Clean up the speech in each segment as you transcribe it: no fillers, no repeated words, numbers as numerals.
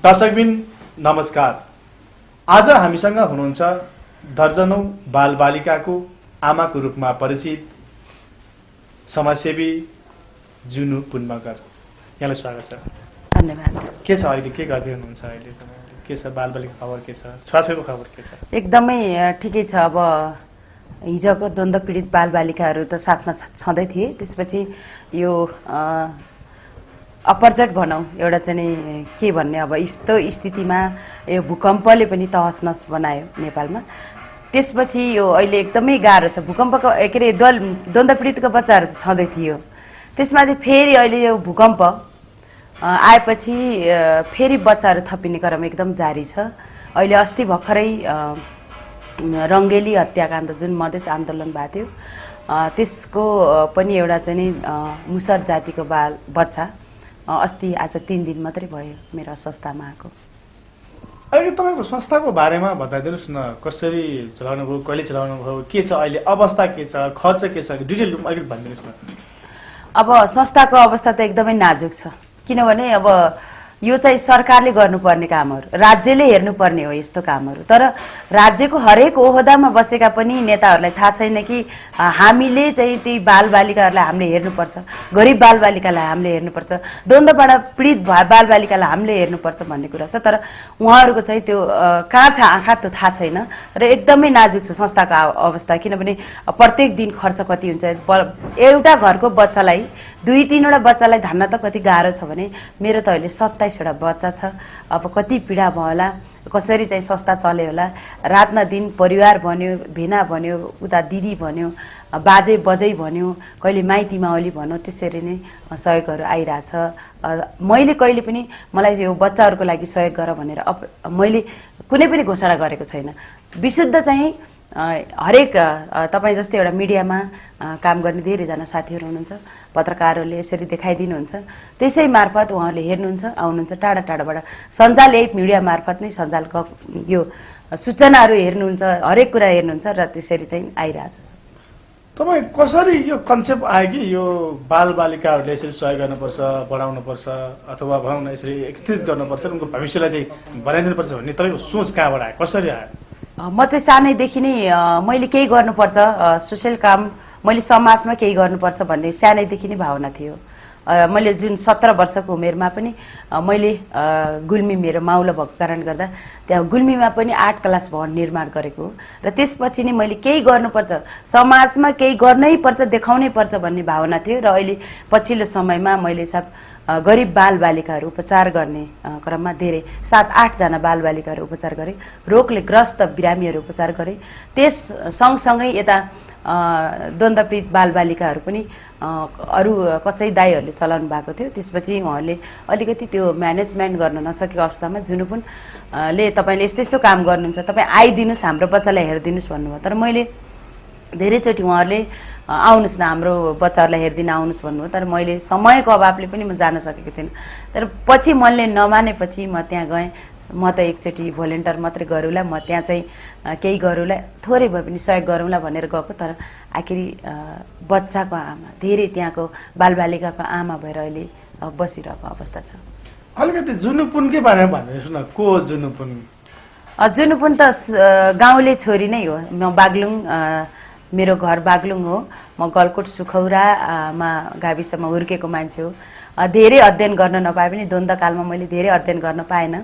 दर्शकबिन नमस्कार। आज हामीसँग हुनुहुन्छ दर्जनौं बालबालिकाको आमाको रूपमा परिचित समाजसेवी जुनु पुन मगर। यहाँलाई स्वागत छ। धन्यवाद। के छ अहिले, के गर्दै हुनुहुन्छ अहिले? के छ बालबालिका खबर, के छ छोराछोरीको खबर के छ? एकदमै ठिकै छ। अब हिजोको द्वन्द्व पीडित बालबालिकाहरू त साथमा छँदै थिए, त्यसपछि यो अपरजट भनौँ एउटा चाहिँ के भन्ने, अब यस्तो स्थितिमा यो भूकम्पले पनि तहस नहस बनायो नेपालमा। त्यसपछि यो अहिले एकदमै गाह्रो छ। भूकम्पको के अरे द्वन्द्व पीडितको बच्चाहरू त छँदै थियो, त्यसमाथि फेरि अहिले यो भूकम्प आएपछि फेरि बच्चाहरू थपिने क्रम एकदम जारी छ। अहिले अस्ति भर्खरै रङ्गेली हत्याकाण्ड जुन मधेस आन्दोलन भएको थियो, त्यसको पनि एउटा चाहिँ मुसर जातिको बच्चा अस्ति आज 3 दिन मात्रै भयो मेरो संस्थामा आएको। अहिले तपाईँको संस्थाको बारेमा बताइदिनुहोस् न, कसरी चलाउनु भयो, कहिले चलाउनु भयो, के छ अहिले अवस्था, के छ खर्च, के छ डिटेल अलिकति भनिदिनुहोस् न। अब संस्थाको अवस्था त एकदमै नाजुक छ, किनभने अब यो चाहिँ सरकारले गर्नुपर्ने कामहरू, राज्यले हेर्नुपर्ने हो यस्तो कामहरू। तर राज्यको हरेक ओहदामा बसेका पनि नेताहरूलाई थाहा छैन कि हामीले चाहिँ ती बालबालिकाहरूलाई हामीले हेर्नुपर्छ, गरिब बालबालिकालाई हामीले हेर्नुपर्छ, द्वन्द्वबाट पीडित बालबालिकालाई हामीले हेर्नुपर्छ भन्ने कुरा छ। तर उहाँहरूको चाहिँ त्यो कहाँ छ आँखा त्यो थाहा छैन र एकदमै नाजुक छ संस्थाको अवस्था। किनभने प्रत्येक दिन खर्च कति हुन्छ, एउटा घरको बच्चालाई 2-3वटा बच्चालाई धान्न त कति गाह्रो छ भने मेरो त अहिले 27वटा बच्चा छ। अब कति पीडा भयो होला, कसरी चाहिँ संस्था चल्यो होला। रात न दिन परिवार भन्यो, भेना भन्यो, उता दिदी भन्यो, बाजे बजै भन्यो, कहिले माइती माउली भन्यो, त्यसरी नै सहयोगहरू आइरहेछ। मैले कहिले पनि मलाई यो बच्चाहरूको लागि सहयोग गर भनेर मैले कुनै पनि घोषणा गरेको छैन। विशुद्ध चाहिँ हरेक तपाईँ जस्तै एउटा मिडियामा काम गर्ने धेरैजना साथीहरू हुनुहुन्छ, पत्रकारहरूले यसरी देखाइदिनुहुन्छ, त्यसै मार्फत उहाँहरूले हेर्नुहुन्छ, आउनुहुन्छ टाढा टाढाबाट। सञ्जाल यही मिडिया मार्फत नै सञ्जालको यो सूचनाहरू हेर्नुहुन्छ, हरेक कुरा हेर्नुहुन्छ र त्यसरी चाहिँ आइरहेछ। तपाईँ कसरी यो कन्सेप्ट आयो कि यो बालबालिकाहरूले यसरी सहयोग गर्नुपर्छ, बढाउनुपर्छ, अथवा भनौँ न यसरी एकत्रित गर्नुपर्छ, उनको भविष्यलाई चाहिँ बनाइदिनुपर्छ भन्ने तपाईँको सोच कहाँबाट आयो, कसरी आयो? म चाहिँ सानैदेखि नै मैले केही गर्नुपर्छ, सोसियल काम, मैले समाजमा केही गर्नुपर्छ भन्ने सानैदेखि नै भावना थियो। मैले जुन 17 वर्षको उमेरमा पनि मैले गुल्मी मेरो माउला भएको कारण गर्दा त्यहाँ गुल्मीमा पनि 8 क्लास भवन निर्माण गरेको र त्यसपछि नै मैले केही गर्नुपर्छ, समाजमा केही गर्नै पर्छ, देखाउनै पर्छ भन्ने भावना थियो। र अहिले पछिल्लो समयमा मैले गरिब बालबालिकाहरू उपचार गर्ने क्रममा धेरै 7-8 जना बालबालिकाहरू उपचार गरेँ, रोगले ग्रस्त बिरामीहरू उपचार गरेँ। त्यस सँगसँगै यता द्वन्द्व पीडित बालबालिकाहरू पनि अरू कसै दाइहरूले चलाउनु भएको थियो। त्यसपछि उहाँहरूले अलिकति त्यो म्यानेजमेन्ट गर्न नसकेको अवस्थामा जुनुपुन ले तपाईँले यस्तो यस्तो काम गर्नुहुन्छ, तपाईँ आइदिनुहोस्, हाम्रो बच्चालाई हेरिदिनुहोस् भन्नुभयो। तर मैले धेरैचोटि उहाँहरूले आउनुहोस् न हाम्रो बच्चाहरूलाई हेरिदिन आउनुहोस् भन्नुभयो, तर मैले समयको अभावले पनि म जान सकेको थिइनँ। तर पछि मनले नमानेपछि म त्यहाँ गएँ। म त एकचोटि भोलिन्टियर मात्रै गरौँला, म त्यहाँ चाहिँ केही गरौँला, थोरै भए पनि सहयोग गरौँला भनेर गएको। तर आखिरी बच्चाको आमा, धेरै त्यहाँको बालबालिकाको आमा भएर अहिले बसिरहेको अवस्था छ। अलिकति जुनुपुनकै बारेमा भनिदिनुहोस् न, को हो जुनुपुन? जुनुपुन त गाउँले छोरी नै हो। म बागलुङ, मेरो घर बागलुङ हो। म गलकोट सुखौरामा गाविसमा हुर्केको मान्छे हो। धेरै अध्ययन गर्न नपाए पनि द्वन्द्वकालमा मैले धेरै अध्ययन गर्न पाएन।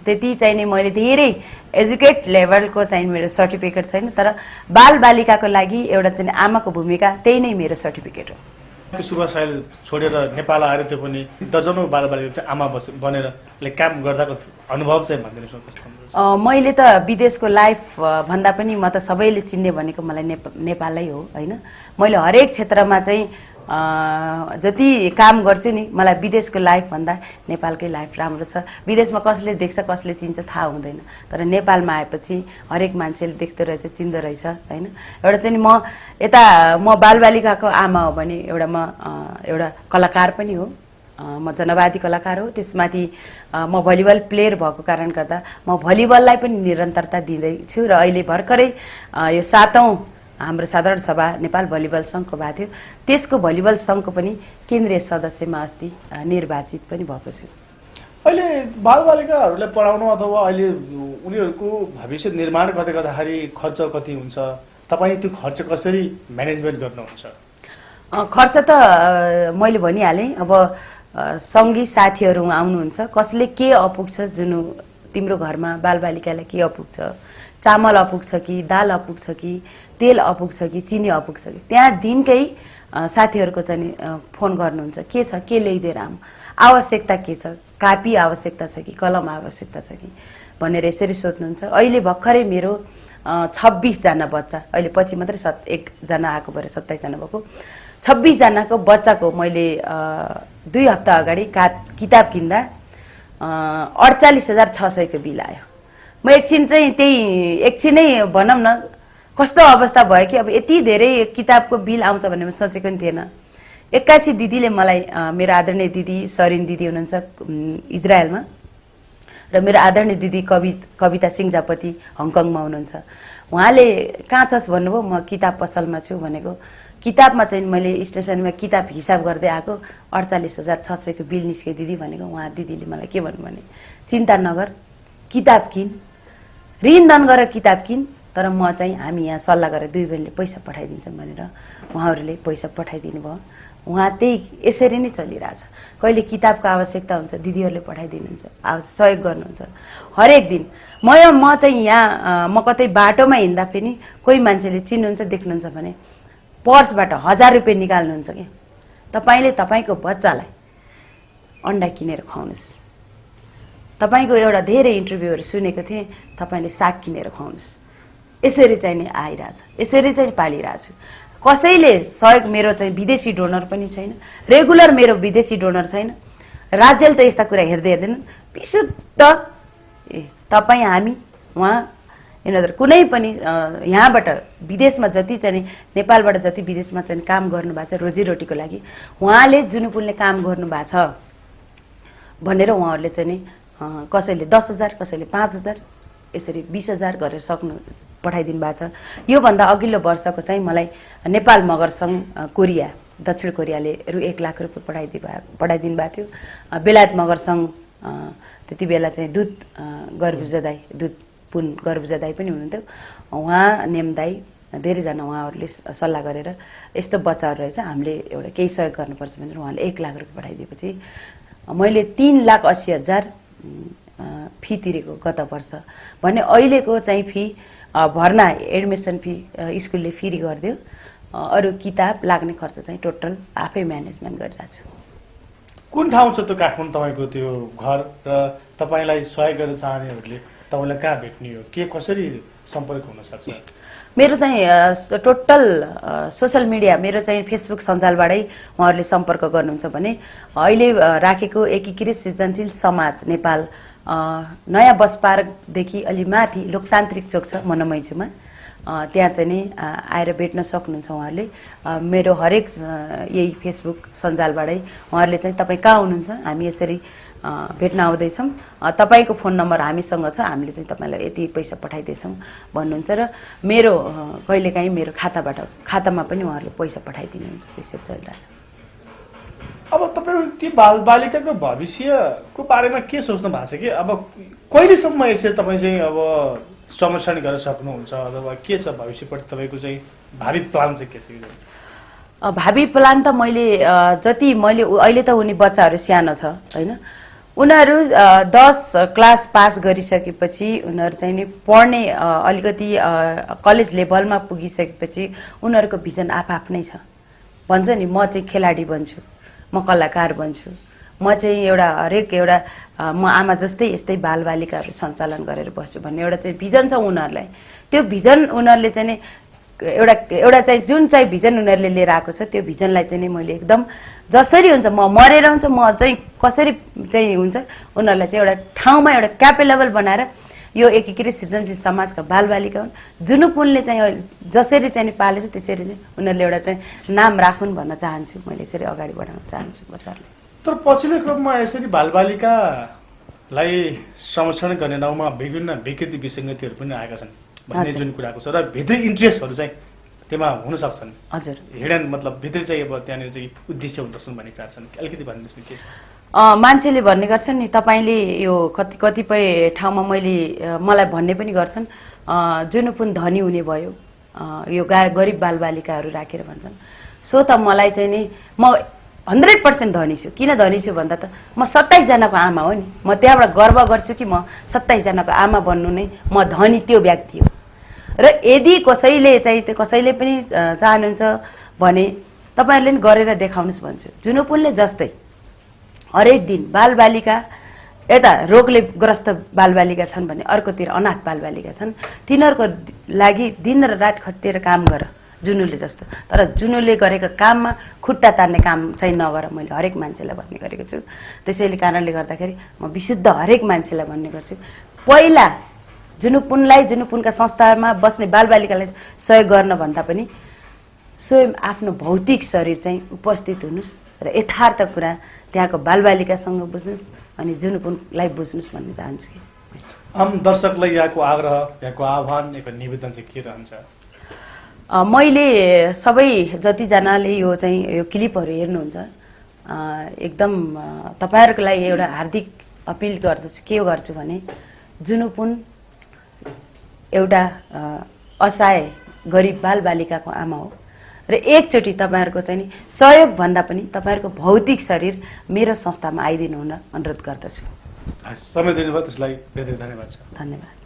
त्यति चाहिँ नि मैले धेरै एजुकेट लेभलको चाहिँ मेरो सर्टिफिकेट छैन, तर बालबालिकाको लागि एउटा चाहिँ आमाको भूमिका त्यही नै मेरो सर्टिफिकेट हो। सुभाष साइल छोडेर नेपाल आएर त्यो पनि दर्जनौं बालबालिका चाहिँ आमा बनेर काम गर्दाको अनुभव चाहिँ भनिदिनुहोस् न कस्तो? मैले त विदेशको लाइफ भन्दा पनि म त सबैले चिन्ने भनेको मलाई नेपालै हो हैन। मैले हरेक क्षेत्रमा चाहिँ जति काम गर्छु नि, मलाई विदेशको लाइफ भन्दा नेपालकै लाइफ राम्रो छ। विदेशमा कसले देख्छ कसले चिन्छ थाहा हुँदैन, तर नेपालमा आएपछि हरेक मान्छेले देख्दो रहेछ, चिन्दो रहेछ हैन। एउटा चाहिँ म बालबालिकाको आमा हो भने एउटा कलाकार पनि हो। म जनवादी कलाकार हो। त्यसमाथि म भलिबल प्लेयर भएको कारण गर्दा म भलिबललाई पनि निरन्तरता दिँदैछु र अहिले भर्खरै यो 7औं हाम्रो साधारण सभा नेपाल भलिबल संघको भएको थियो, त्यसको भलिबल संघको पनि केन्द्रीय सदस्यमा अस्ति निर्वाचित पनि भएको छु। अहिले बालबालिकाहरूलाई पढाउन अथवा अहिले उनीहरूको भविष्य निर्माण गर्दै गर्दाखेरि खर्च कति हुन्छ, तपाईँ त्यो खर्च कसरी म्यानेजमेन्ट गर्नुहुन्छ? खर्च त मैले भनिहालेँ। अब सङ्गी साथीहरू आउनुहुन्छ, कसले के अपुग्छ, जुन तिम्रो घरमा बालबालिकालाई के अपुग्छ, चामल अपुग्छ कि दाल अपुग्छ कि तेल अपुग्छ कि चिनी अपुग्छ कि, त्यहाँ दिनकै साथीहरूको चाहिँ फोन गर्नुहुन्छ, के छ, के ल्याइदिएर आऊँ, आवश्यकता के छ, कापी आवश्यकता छ कि कलम आवश्यकता छ कि भनेर यसरी सोध्नुहुन्छ। अहिले भर्खरै मेरो 26 जना बच्चा, अहिले पछि मात्रै 1 जना आएको भएर 27 जना भएको, 26 जनाको बच्चाको मैले 2 हप्ता अगाडि किताब किन्दा 48,600 को बिल आयो। म एकछिनै भनौँ न कस्तो अवस्था भयो कि अब यति धेरै किताबको बिल आउँछ भन्ने म सोचेको पनि थिएन। 81 दिदीले मलाई, मेरो आदरणीय दिदी सरिन दिदी हुनुहुन्छ इजरायलमा, र मेरो आदरणीय दिदी कविता सिंहजापति हङकङमा हुनुहुन्छ। उहाँले कहाँ छस् भन्नुभयो, म किताब पसलमा छु भनेको। किताबमा चाहिँ मैले स्टेसनमा किताब हिसाब गर्दै आएको 48,600 को बिल निस्के दिदी भनेको। उहाँ दिदीले मलाई के भन्नु भने, चिन्ता नगर, किताब किन, ऋण दान गरेर किताब किन, तर म चाहिँ हामी यहाँ सल्लाह गरेर 2 बहिनीले पैसा पठाइदिन्छौँ भनेर उहाँहरूले पैसा पठाइदिनु भयो। उहाँ त्यही यसरी नै चलिरहेछ। कहिले किताबको आवश्यकता हुन्छ दिदीहरूले पठाइदिनुहुन्छ, सहयोग गर्नुहुन्छ हरेक दिन। म चाहिँ यहाँ म कतै बाटोमा हिँड्दा पनि कोही मान्छेले चिन्नुहुन्छ देख्नुहुन्छ भने पर्सबाट 1000 रुपियाँ निकाल्नुहुन्छ कि तपाईँले तपाईँको बच्चालाई अन्डा किनेर खुवाउनुहोस्, तपाईँको एउटा धेरै इन्टरभ्यूहरू सुनेको थिएँ, तपाईँले साग किनेर खुवाउनुहोस्। यसरी चाहिँ नि आइरहेछ, यसरी चाहिँ पालिरहेछु। कसैले सहयोग, मेरो चाहिँ विदेशी डोनर पनि छैन, रेगुलर मेरो विदेशी डोनर छैन। राज्यले त यस्ता कुरा हेर्दैन, विशुद्ध तपाईँ हामी उहाँ यिनीहरू कुनै पनि यहाँबाट विदेशमा जति चाहिँ नेपालबाट जति विदेशमा चाहिँ काम गर्नुभएको छ रोजीरोटीको लागि, उहाँले जुनुपुलले काम गर्नुभएको छ भनेर उहाँहरूले चाहिँ नि कसैले 10,000 कसैले 5,000 यसरी 20,000 गरेर पठाइदिनु भएको छ। योभन्दा अघिल्लो वर्षको चाहिँ मलाई नेपाल मगर सङ्घ कोरिया, दक्षिण कोरियाले 1 लाख रुपियाँ पठाइदिनु भएको थियो। बेलायत मगर सङ्घ त्यति बेला चाहिँ दूत गर्भुजदाई, दूत पुन गर्भुजदाई पनि हुनुहुन्थ्यो, उहाँ नेमदाई, धेरैजना उहाँहरूले सल्लाह गरेर यस्तो बच्चाहरू रहेछ, हामीले एउटा केही सहयोग गर्नुपर्छ भनेर उहाँले 1 लाख रुपियाँ पठाइदिएपछि मैले 3,80,000 फी तिरेको गत वर्ष भने। अहिलेको चाहिँ फी भर्ना एडमिसन फी स्कुलले फ्री गरिदियो, अरू किताब लाग्ने खर्च चाहिँ टोटल आफै म्यानेजमेन्ट गरिरहेको छु। कुन ठाउँ छ त्यो काठमाडौँ तपाईँको त्यो घर, र तपाईँलाई सहयोग गर्न चाहनेहरूले तपाईँलाई कहाँ भेट्ने हो, के कसरी सम्पर्क हुन सक्छ? मेरो चाहिँ टोटल सोसल मिडिया, मेरो चाहिँ फेसबुक सञ्जालबाटै उहाँहरूले सम्पर्क गर्नुहुन्छ भने अहिले राखेको एकीकृत सृजनशील समाज नेपाल नयाँ बस पार्कदेखि अलि माथि लोकतान्त्रिक चोक छ मनमैचुमा, त्यहाँ चाहिँ नि आएर भेट्न सक्नुहुन्छ उहाँहरूले। मेरो हरेक यही फेसबुक सञ्जालबाटै उहाँहरूले चाहिँ तपाईँ कहाँ हुनुहुन्छ, हामी यसरी भेट्न आउँदैछौँ, तपाईँको फोन नम्बर हामीसँग छ, हामीले चाहिँ तपाईँलाई यति पैसा पठाइदिएछौँ भन्नुहुन्छ, र मेरो कहिलेकाहीँ मेरो खातामा पनि उहाँहरूले पैसा पठाइदिनुहुन्छ। त्यसरी चलिरहेछ। अब तपाईँ ती बालबालिकाको भविष्यको बारेमा के सोच्नु भएको छ कि अब कहिलेसम्म यसरी तपाईँ चाहिँ अब संरक्षण गर्न सक्नुहुन्छ, अथवा के छ भविष्यपट्टि तपाईँको चाहिँ भावी प्लान चाहिँ के छ? भावी प्लान त मैले जति मैले अहिले त उनी बच्चाहरू सानो छ होइन, उनीहरू 10 क्लास पास गरिसकेपछि उनीहरू चाहिँ नि पढ्ने अलिकति कलेज लेभलमा पुगिसकेपछि उनीहरूको भिजन आफआफ्नै छ। भन्छ नि म चाहिँ खेलाडी बन्छु, म कलाकार बन्छु, म चाहिँ एउटा हरेक एउटा म आमा जस्तै यस्तै बालबालिकाहरू सञ्चालन गरेर बस्छु भन्ने एउटा चाहिँ भिजन छ उनीहरूलाई। त्यो भिजन उनीहरूले चाहिँ नि एउटा चाहिँ जुन चाहिँ भिजन उनीहरूले लिएर आएको छ त्यो भिजनलाई चाहिँ नि मैले एकदम जसरी हुन्छ म मरेर हुन्छ म चाहिँ कसरी चाहिँ हुन्छ उनीहरूलाई चाहिँ एउटा ठाउँमा एउटा क्यापेबल बनाएर यो एकीकृत सृजनशील समाजका बालबालिका हुन्, जुनुपुलले चाहिँ जसरी चाहिँ पालेछ त्यसरी चाहिँ उनीहरूले एउटा चाहिँ नाम राखुन् भन्न चाहन्छु। मैले यसरी अगाडि बढाउन चाहन्छु बच्चाहरूलाई। तर पछिल्लो क्रममा यसरी बालबालिकालाई संरक्षण गर्ने नाउँमा विभिन्न विकृति विसङ्गतिहरू पनि आएका छन् भन्ने जुन कुराको छ, र भित्री इन्ट्रेस्टहरू चाहिँ त्यसमा हुन सक्छन्। हजुर, हिडन मतलब भित्री चाहिँ अब त्यहाँनिर चाहिँ उद्देश्य हुन सक्छन् भन्ने कुरा छन्, अलिकति भनिदिनुहोस् न के छ? मान्छेले भन्ने गर्छन् नि तपाईँले यो कतिपय ठाउँमा मलाई भन्ने पनि गर्छन् जुनुपुन धनी हुने भयो यो गरिब बालबालिकाहरू राखेर भन्छन्। सो त मलाई चाहिँ नि म 100% धनी छु। किन धनी छु भन्दा त म 27 जनाको आमा हो नि। म त्यहाँबाट गर्व गर्छु कि म 27 जनाको आमा बन्नु नै म धनी त्यो व्यक्ति हो। र यदि कसैले पनि चाहनुहुन्छ भने तपाईहरुले नि गरेर देखाउनुस् भन्छु। जुनुपुनले जस्तै हरेक दिन बालबालिका यता रोगले ग्रस्त बालबालिका छन् भने अर्कोतिर अनाथ बालबालिका छन्, तिनीहरूको लागि दिन र रात खटेर काम गर जुनुले जस्तो। तर जुनुले गरेको काममा खुट्टा तान्ने काम चाहिँ नगर, मैले हरेक मान्छेलाई भन्ने गरेको छु। त्यसैले कारणले गर्दाखेरि म विशुद्ध हरेक मान्छेलाई भन्ने गर्छु, पहिला जुनुपुनका संस्थामा बस्ने बालबालिकालाई सहयोग गर्न भन्दा पनि स्वयं आफ्नो भौतिक शरीर चाहिँ उपस्थित हुनुस् र यथार्थ कुरा त्यहाँको बालबालिकासँग बुझ्नुस् अनि जुनुपुनलाई बुझ्नुस् भन्ने चाहन्छु। आम दर्शकलाई यहाँको आग्रह, यहाँको आह्वान, यहाँको निवेदन चाहिँ के रहन्छ? मैले सबै जतिजनाले यो क्लिपहरू हेर्नुहुन्छ एकदम तपाईहरुको लागि एउटा हार्दिक अपिल गर्दछु। के गर्छु भने जुनुपुन एउटा असहाय गरिब बालबालिकाको आमा हो र एकचोटि तपाईहरुको चाहिँ नि सहयोग भन्दा पनि तपाईहरुको भौतिक शरीर मेरो संस्थामा आइदिनु हुन अनुरोध गर्दछु। समय दिनुभयो त्यसलाई धेरै धेरै धन्यवाद छ। धन्यवाद।